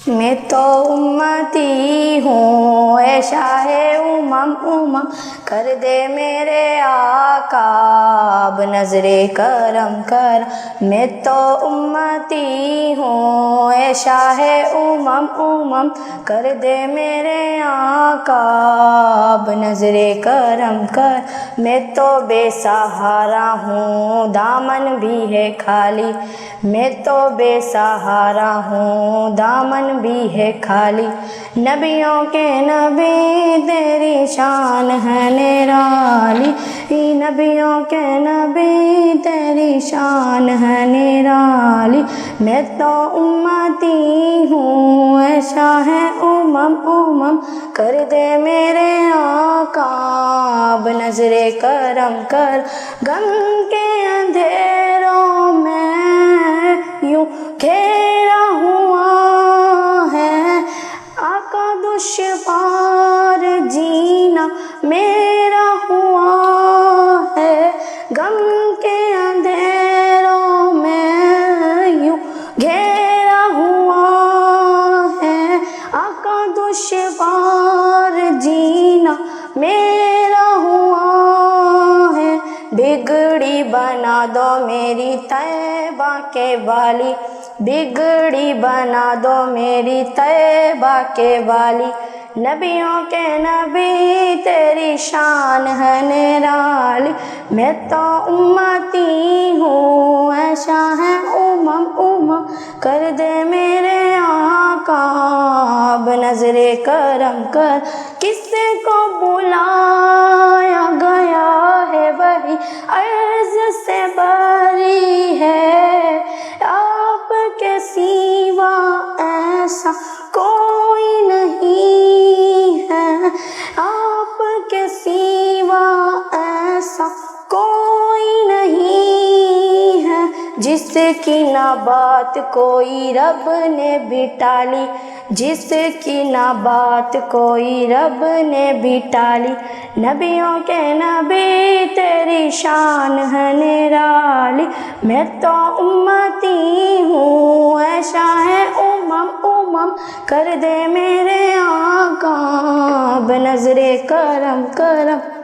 میں تو امتی ہوں اے شاہ امم کر دے میرے آقا اب نظر کرم کر۔ میں تو امتی ہوں اے شاہ امم کر دے میرے آقا اب نظر کرم کر۔ میں تو بے سہارا ہوں دامن بھی ہے خالی، میں تو بے سہارا ہوں دامن بھی ہے خالی، نبیوں کے نبی تیری شان ہے نرالی، نبیوں کے نبی تیری شان ہے نرالی۔ میں تو امتی ہوں اے شاہ امم کر دے میرے آقا اب نظر کرم کر۔ غم کے اندھیروں میں یوں گھیرا ہوا ہے آقا، دشوار جینا میرا ہوا ہے، غم کے اندھیروں میں یوں گھیرا ہوا ہے آقا، دشوار جینا میرا ہوا ہے۔ بگڑی بنا دو میری طیبہ کے والی، بگڑی بنا دو میری طیبہ کے والی، نبیوں کے نبی تیری شان ہے نرالی۔ میں تو امتی ہوں اے شاہ امم کر دے میرے آقا اب نظر کرم کر۔ کس کو بلایا گیا ہے وہی عرض سے بری ہے، آپ کے سوا ایسا کوئی نہیں ہے، آپ کے سوا ایسا کوئی نہیں ہے، جس کی نہ بات کوئی رب نے بھی ٹالی، جس کی نہ بات کوئی رب نے بھی ٹالی، نبیوں کے نبی تیری شان ہے نرالی۔ میں تو امتی ہوں اے شاہ امم کر دے میرے آقا اب نظر کرم کر۔